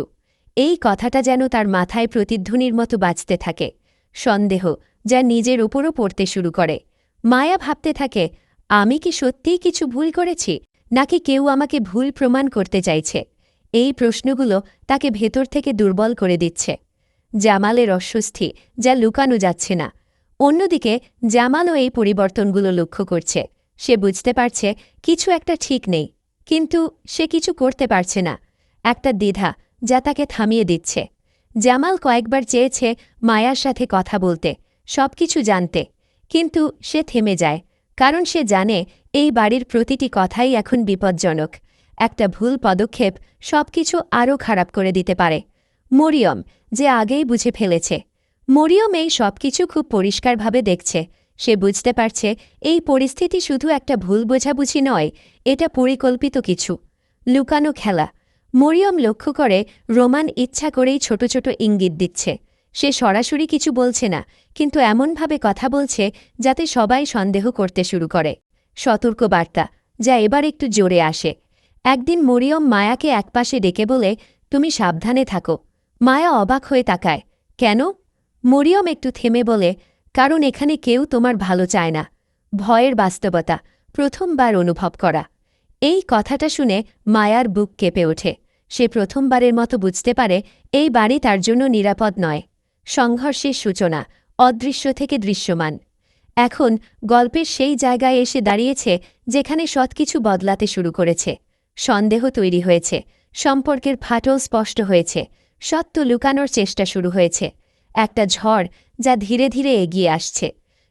এই কথাটা যেন তার মাথায় প্রতিধ্বনির মতো বাজতে থাকে। সন্দেহ যা নিজের উপরও পড়তে শুরু করে। মায়া ভাবতে থাকে, আমি কি সত্যিই কিছু ভুল করেছি, নাকি কেউ আমাকে ভুল প্রমাণ করতে চাইছে? এই প্রশ্নগুলো তাকে ভেতর থেকে দুর্বল করে দিচ্ছে। জামালের অস্বস্তি যা লুকানো যাচ্ছে না। অন্যদিকে জামালও এই পরিবর্তনগুলো লক্ষ্য করছে। সে বুঝতে পারছে কিছু একটা ঠিক নেই, কিন্তু সে কিছু করতে পারছে না। একটা দ্বিধা যা তাকে থামিয়ে দিচ্ছে। জামাল কয়েকবার চেয়েছে মায়ার সাথে কথা বলতে, সবকিছু জানতে, কিন্তু সে থেমে যায়, কারণ সে জানে এই বাড়ির প্রতিটি কথাই এখন বিপজ্জনক। একটা ভুল পদক্ষেপ সবকিছু আরও খারাপ করে দিতে পারে। মরিয়ম, যে আগেই বুঝে ফেলেছে। মরিয়ম এই সবকিছু খুব পরিষ্কারভাবে দেখছে। সে বুঝতে পারছে এই পরিস্থিতি শুধু একটা ভুল বোঝাবুঝি নয়, এটা পরিকল্পিত কিছু, লুকানো খেলা। মরিয়ম লক্ষ্য করে রোমান ইচ্ছা করেই ছোট ছোট ইঙ্গিত দিচ্ছে। সে সরাসরি কিছু বলছে না, কিন্তু এমনভাবে কথা বলছে যাতে সবাই সন্দেহ করতে শুরু করে। সতর্ক বার্তা যা এবার একটু জোরে আসে। একদিন মরিয়ম মায়াকে একপাশে ডেকে বলে, তুমি সাবধানে থাকো। মায়া অবাক হয়ে তাকায়। কেন? মরিয়ম একটু থেমে বলে, কারণ এখানে কেউ তোমার ভালো চায় না। ভয়ের বাস্তবতা প্রথমবার অনুভব করা। এই কথাটা শুনে মায়ার বুক কেঁপে ওঠে। সে প্রথমবারের মতো বুঝতে পারে এই বাড়ি তার জন্য নিরাপদ নয়। সংঘর্ষের সূচনা অদৃশ্য থেকে দৃশ্যমান। এখন গল্পের সেই জায়গায় এসে দাঁড়িয়েছে যেখানে সবকিছু বদলাতে শুরু করেছে। সন্দেহ তৈরি হয়েছে, সম্পর্কের ফাটল স্পষ্ট হয়েছে, সত্য লুকানোর চেষ্টা শুরু হয়েছে। একটা ঝড় যা ধীরে ধীরে এগিয়ে আসছে।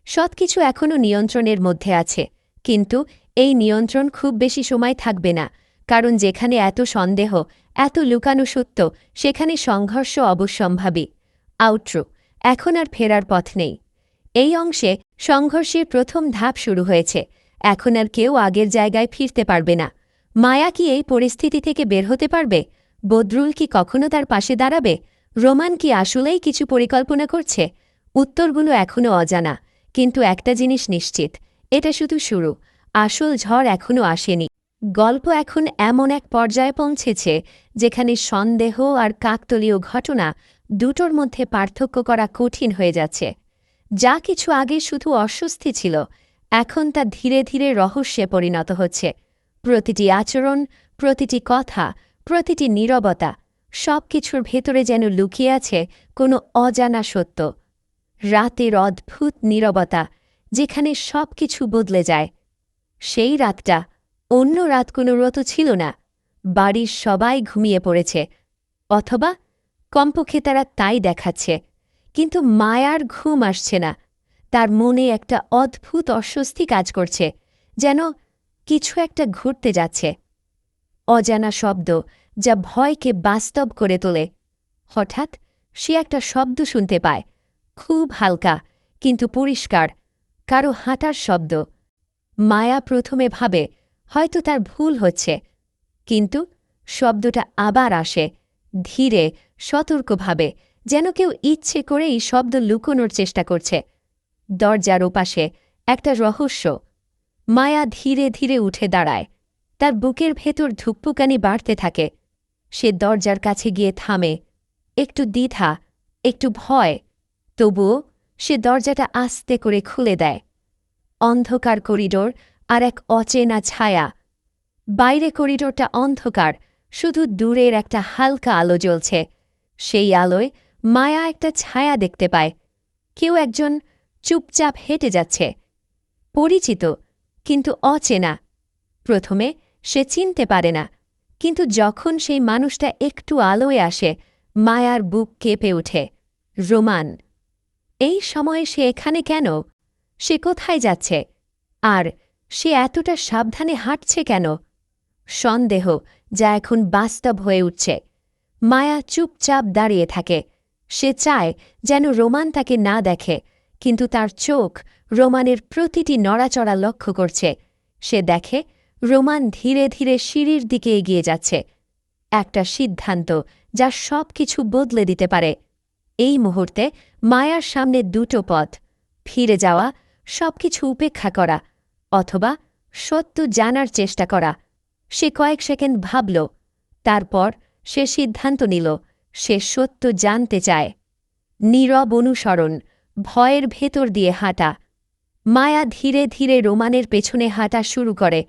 সবকিছু এখনও নিয়ন্ত্রণের মধ্যে আছে, কিন্তু এই নিয়ন্ত্রণ খুব বেশি সময় থাকবে না, কারণ যেখানে এত সন্দেহ, এত লুকানো সত্য, সেখানে সংঘর্ষ অবশ্যম্ভাবী। আউট্রো, এখন আর ফেরার পথ নেই। এই অংশে সংঘর্ষের প্রথম ধাপ শুরু হয়েছে। এখন আর কেউ আগের জায়গায় ফিরতে পারবে না। মায়া কি এই পরিস্থিতি থেকে বের হতে পারবে? বদরুল কি কখনো তার পাশে দাঁড়াবে? রোমান কি আসলেই কিছু পরিকল্পনা করছে? উত্তরগুলো এখনও অজানা, কিন্তু একটা জিনিস নিশ্চিত, এটা শুধু শুরু। আসল ঝড় এখনও আসেনি। গল্প এখন এমন এক পর্যায়ে পৌঁছেছে যেখানে সন্দেহ আর কাকতলীয় ঘটনা দুটোর মধ্যে পার্থক্য করা কঠিন হয়ে যাচ্ছে। যা কিছু আগে শুধু অস্বস্তি ছিল, এখন তা ধীরে ধীরে রহস্যে পরিণত হচ্ছে। প্রতিটি আচরণ, প্রতিটি কথা, প্রতিটি নীরবতা, সব কিছুর ভেতরে যেন লুকিয়ে আছে কোনো অজানা সত্য। রাতের অদ্ভুত নীরবতা, যেখানে সব কিছু বদলে যায়। সেই রাতটা অন্য রাত কোনো রত ছিল না। বাড়ির সবাই ঘুমিয়ে পড়েছে, অথবা কমপক্ষে তারা তাই দেখাচ্ছে। কিন্তু মায়ার ঘুম আসছে না। তার মনে একটা অদ্ভুত অস্বস্তি কাজ করছে, যেন কিছু একটা ঘুরতে যাচ্ছে। অজানা শব্দ যা ভয়কে বাস্তব করে তোলে। হঠাৎ সে একটা শব্দ শুনতে পায়, খুব হালকা কিন্তু পরিষ্কার, কারো হাঁটার শব্দ। মায়া প্রথমে ভাবে হয়তো তার ভুল হচ্ছে, কিন্তু শব্দটা আবার আসে, ধীরে, সতর্কভাবে, যেন কেউ ইচ্ছে করেই শব্দ লুকোনোর চেষ্টা করছে। দরজার ওপাশে একটা রহস্য। মায়া ধীরে ধীরে উঠে দাঁড়ায়। তার বুকের ভেতর ধুকপুকানি বাড়তে থাকে। সে দরজার কাছে গিয়ে থামে, একটু দ্বিধা, একটু ভয়। তবুও সে দরজাটা আস্তে করে খুলে দেয়। অন্ধকার করিডোর আর এক অচেনা ছায়া। বাইরে করিডোরটা অন্ধকার, শুধু দূরের একটা হালকা আলো জ্বলছে। সেই আলোয় মায়া একটা ছায়া দেখতে পায়। কেউ একজন চুপচাপ হেঁটে যাচ্ছে। পরিচিত, কিন্তু অচেনা। প্রথমে সে চিনতে পারে না, কিন্তু যখন সেই মানুষটা একটু আলোয় আসে, মায়ার বুক কেঁপে ওঠে। রোমান। এই সময়ে সে এখানে কেন? সে কোথায় যাচ্ছে? আর সে এতটা সাবধানে হাঁটছে কেন? সন্দেহ যা এখন বাস্তব হয়ে উঠছে। মায়া চুপচাপ দাঁড়িয়ে থাকে। সে চায় যেন রোমান তাকে না দেখে, কিন্তু তার চোখ রোমানের প্রতিটি নড়াচড়া লক্ষ্য করছে। সে দেখে রোমান ধীরে ধীরে সিঁড়ির দিকে এগিয়ে যাচ্ছে। একটা সিদ্ধান্ত যা সব কিছু বদলে দিতে পারে। এই মুহূর্তে মায়ার সামনে দুটো পথ: ফিরে যাওয়া, সবকিছু উপেক্ষা করা, অথবা সত্য জানার চেষ্টা করা। সে কয়েক সেকেন্ড ভাবল, তারপর সে সিদ্ধান্ত নিল সে সত্য জানতে চায়। নীরব অনুসরণ, ভয়ের ভেতর দিয়ে হাঁটা। মায়া ধীরে ধীরে রোমানের পেছনে হাঁটা শুরু করে।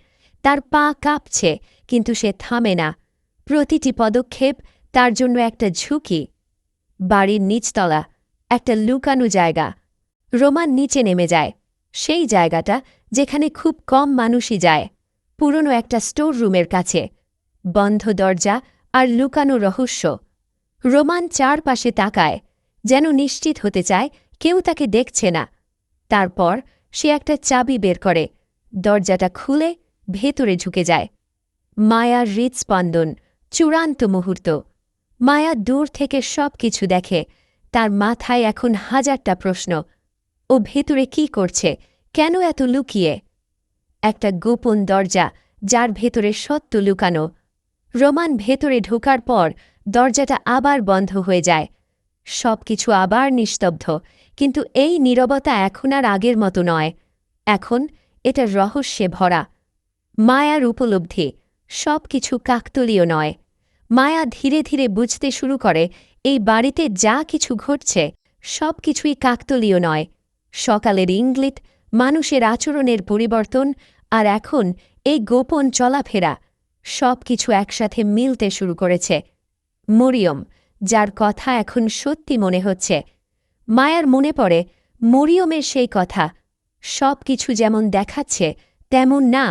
তার পা কাঁপছে, কিন্তু সে থামে না। প্রতিটি পদক্ষেপ তার জন্য একটা ঝুঁকি। বাড়ির নিচতলা, একটা লুকানো জায়গা। রোমান নিচে নেমে যায়, সেই জায়গাটা যেখানে খুব কম মানুষই যায়। পুরনো একটা স্টোর রুমের কাছে, বন্ধ দরজা আর লুকানো রহস্য। রোমান চারপাশে তাকায়, যেন নিশ্চিত হতে চায় কেউ তাকে দেখছে না। তারপর সে একটা চাবি বের করে, দরজাটা খুলে ভেতরে ঢুকে যায়। মায়ার হৃৎস্পন্দন, চূড়ান্ত মুহূর্ত। মায়া দূর থেকে সব কিছু দেখে। তার মাথায় এখন হাজারটা প্রশ্ন। ও ভেতরে কি করছে? কেন এত লুকিয়ে? একটা গোপন দরজা, যার ভেতরে সত্য লুকানো। রোমান ভেতরে ঢোকার পর দরজাটা আবার বন্ধ হয়ে যায়। সবকিছু আবার নিস্তব্ধ, কিন্তু এই নীরবতা এখন আর আগের মতো নয়। এখন এটা রহস্যে ভরা। মায়ার উপলব্ধি, সবকিছু কাকতালীয় নয়। মায়া ধীরে ধীরে বুঝতে শুরু করে এই বাড়িতে যা কিছু ঘটছে সবকিছুই কাকতালীয় নয়। সকালের ইঙ্গিত, মানুষের আচরণের পরিবর্তন, আর এখন এই গোপন চলাফেরা, সবকিছু একসাথে মিলতে শুরু করেছে। মরিয়ম, যার কথা এখন সত্যি মনে হচ্ছে। মায়ার মনে পড়ে মরিয়মের সেই কথা, সবকিছু যেমন দেখাচ্ছে তেমন না।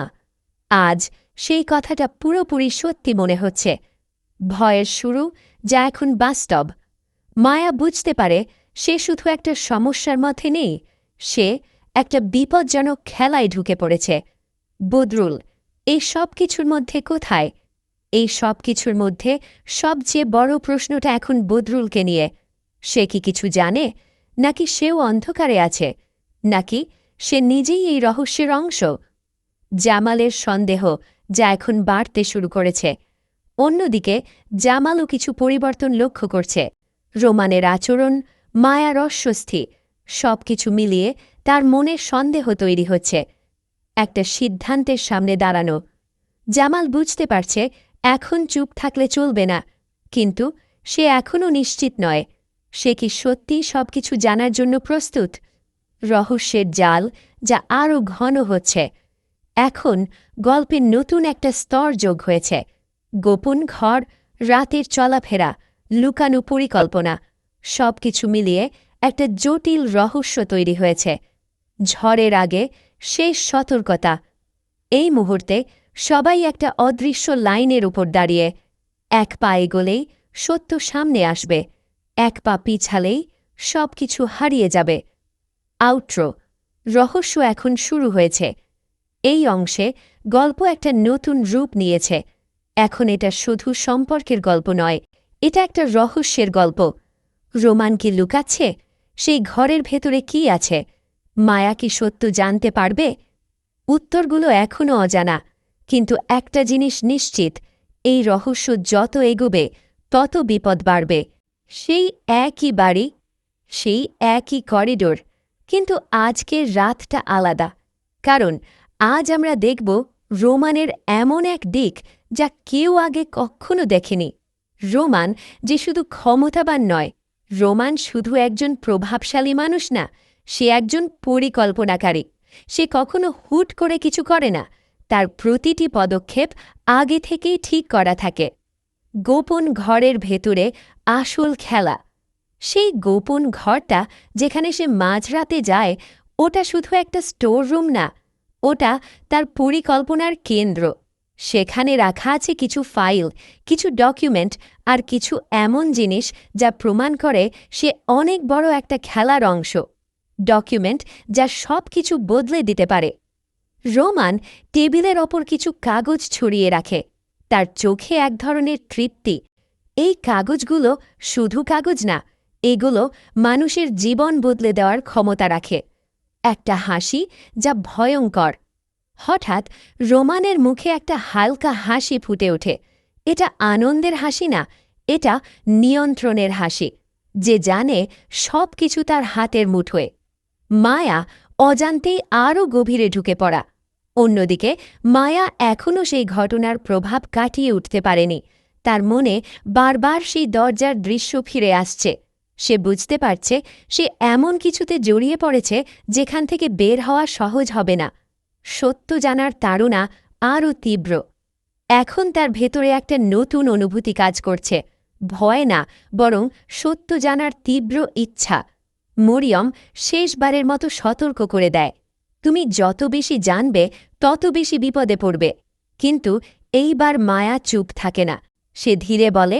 আজ সেই কথাটা পুরোপুরি সত্যি মনে হচ্ছে। ভয়ের শুরু, যা এখন বাস্তব। মায়া বুঝতে পারে সে শুধু একটা সমস্যার মধ্যে নেই, সে একটা বিপজ্জনক খেলায় ঢুকে পড়েছে। বদরুল এই সব কিছুর মধ্যে কোথায়? এই সব কিছুর মধ্যে সবচেয়ে বড় প্রশ্নটা এখন বদরুলকে নিয়ে। সে কি কিছু জানে, নাকি সেও অন্ধকারে আছে, নাকি সে নিজেই এই রহস্যের অংশ? জামালের সন্দেহ, যা এখন বাড়তে শুরু করেছে। অন্যদিকে জামালও কিছু পরিবর্তন লক্ষ্য করছে। রোমানের আচরণ, মায়ার অস্বস্তি, সবকিছু মিলিয়ে তার মনে সন্দেহ তৈরি হচ্ছে। একটা সিদ্ধান্তের সামনে দাঁড়ানো। জামাল বুঝতে পারছে এখন চুপ থাকলে চলবে না, কিন্তু সে এখনও নিশ্চিত নয় সে কি সত্যিই সবকিছু জানার জন্য প্রস্তুত। রহস্যের জাল, যা আরও ঘন হচ্ছে। এখন গল্পের নতুন একটা স্তর যোগ হয়েছে। গোপন ঘর, রাতের চলাফেরা, লুকানো পরিকল্পনা, সবকিছু মিলিয়ে একটা জটিল রহস্য তৈরি হয়েছে। ঝড়ের আগে শেষ সতর্কতা। এই মুহূর্তে সবাই একটা অদৃশ্য লাইনের উপর দাঁড়িয়ে। এক পা এগোলেই সত্য সামনে আসবে, এক পা পিছালেই সবকিছু হারিয়ে যাবে। আউট্রো, রহস্য এখন শুরু হয়েছে। এই অংশে গল্প একটা নতুন রূপ নিয়েছে। এখন এটা শুধু সম্পর্কের গল্প নয়, এটা একটা রহস্যের গল্প। রোমান কি লুকাচ্ছে? সেই ঘরের ভেতরে কি আছে? মায়া কি সত্য জানতে পারবে? উত্তরগুলো এখনও অজানা, কিন্তু একটা জিনিস নিশ্চিত, এই রহস্য যত এগোবে তত বিপদ বাড়বে। সেই একই বাড়ি, সেই একই করিডোর, কিন্তু আজকের রাতটা আলাদা। কারণ আজ আমরা দেখব রোমানের এমন এক দিক যা কেউ আগে কখনো দেখেনি। রোমান যে শুধু ক্ষমতাবান নয়, রোমান শুধু একজন প্রভাবশালী মানুষ না, সে একজন পরিকল্পনাকারী। সে কখনো হুট করে কিছু করে না, তার প্রতিটি পদক্ষেপ আগে থেকেই ঠিক করা থাকে। গোপন ঘরের ভেতরে আসল খেলা। সেই গোপন ঘরটা যেখানে সে মাঝরাতে যায়, ওটা শুধু একটা স্টোর রুম না, ওটা তার পরিকল্পনার কেন্দ্র। সেখানে রাখা আছে কিছু ফাইল, কিছু ডকুমেন্ট, আর কিছু এমন জিনিস যা প্রমাণ করে সে অনেক বড় একটা খেলার অংশ। ডকুমেন্ট যা সব কিছু বদলে দিতে পারে। রোমান টেবিলের ওপর কিছু কাগজ ছড়িয়ে রাখে। তার চোখে এক ধরনের তৃপ্তি। এই কাগজগুলো শুধু কাগজ না, এগুলো মানুষের জীবন বদলে দেওয়ার ক্ষমতা রাখে। একটা হাসি যা ভয়ঙ্কর। হঠাৎ রোমানের মুখে একটা হালকা হাসি ফুটে ওঠে। এটা আনন্দের হাসি না, এটা নিয়ন্ত্রণের হাসি, যে জানে সব কিছু তার হাতের মুঠোয়। মায়া অজান্তেই আরও গভীরে ঢুকে পড়া। অন্যদিকে মায়া এখনও সেই ঘটনার প্রভাব কাটিয়ে উঠতে পারেনি। তার মনে বারবার সেই দরজার দৃশ্য ফিরে আসছে। সে বুঝতে পারছে সে এমন কিছুতে জড়িয়ে পড়েছে যেখান থেকে বের হওয়া সহজ হবে না। সত্য জানার তাড়না আরও তীব্র। এখন তার ভেতরে একটা নতুন অনুভূতি কাজ করছে, ভয় না, বরং সত্য জানার তীব্র ইচ্ছা। মরিয়ম শেষবারের মতো সতর্ক করে দেয়, তুমি যত বেশি জানবে তত বেশি বিপদে পড়বে। কিন্তু এইবার মায়া চুপ থাকে না। সে ধীরে বলে,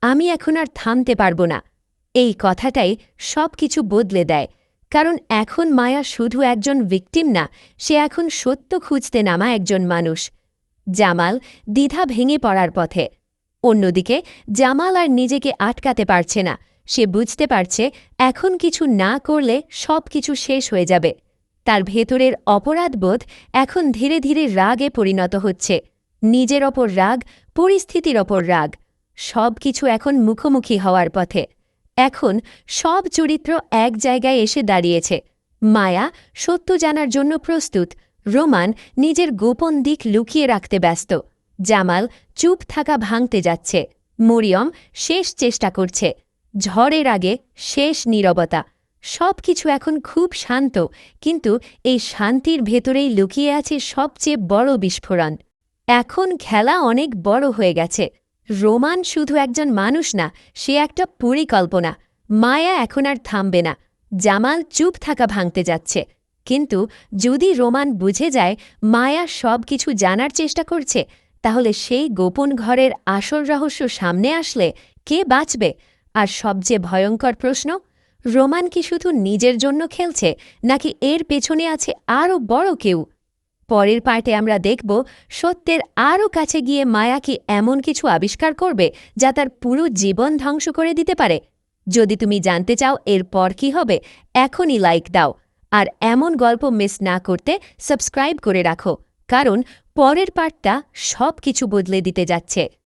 আমি এখন আর থামতে পারব না। এই কথাটাই সব কিছু বদলে দেয়, কারণ এখন মায়া শুধু একজন ভিকটিম না, সে এখন সত্য খুঁজতে নামা একজন মানুষ। জামাল দ্বিধা ভেঙে পড়ার পথে। অন্যদিকে জামাল আর নিজেকে আটকাতে পারছে না। সে বুঝতে পারছে এখন কিছু না করলে সব কিছু শেষ হয়ে যাবে। তার ভেতরের অপরাধবোধ এখন ধীরে ধীরে রাগে পরিণত হচ্ছে। নিজের ওপর রাগ, পরিস্থিতির ওপর রাগ, সব কিছু এখন মুখোমুখি হওয়ার পথে। এখন সব চরিত্র এক জায়গায় এসে দাঁড়িয়েছে। মায়া সত্য জানার জন্য প্রস্তুত, রোমান নিজের গোপন দিক লুকিয়ে রাখতে ব্যস্ত, জামাল চুপ থাকা ভাঙতে যাচ্ছে, মরিয়ম শেষ চেষ্টা করছে। ঝড়ের আগে শেষ নীরবতা। সব কিছু এখন খুব শান্ত, কিন্তু এই শান্তির ভেতরেই লুকিয়ে আছে সবচেয়ে বড় বিস্ফোরণ। এখন খেলা অনেক বড় হয়ে গেছে। রোমান শুধু একজন মানুষ না, সে একটা পরিকল্পনা। মায়া এখন আর থামবে না। জামাল চুপ থাকা ভাঙতে যাচ্ছে, কিন্তু যদি রোমান বুঝে যায় মায়া সব কিছু জানার চেষ্টা করছে, তাহলে সেই গোপন ঘরের আসল রহস্য সামনে আসলে কে বাঁচবে? আর সবচেয়ে ভয়ঙ্কর প্রশ্ন, রোমান কি শুধু নিজের জন্য খেলছে, নাকি এর পেছনে আছে আরও বড় কেউ? পরের পার্টে আমরা দেখব সত্যের আরও কাছে গিয়ে মায়া কি এমন কিছু আবিষ্কার করবে যা তার পুরো জীবন ধ্বংস করে দিতে পারে। যদি তুমি জানতে চাও এরপর কি হবে, এখনই লাইক দাও। আর এমন গল্প মিস না করতে সাবস্ক্রাইব করে রাখো, কারণ পরের পার্টটা সব কিছু বদলে দিতে যাচ্ছে।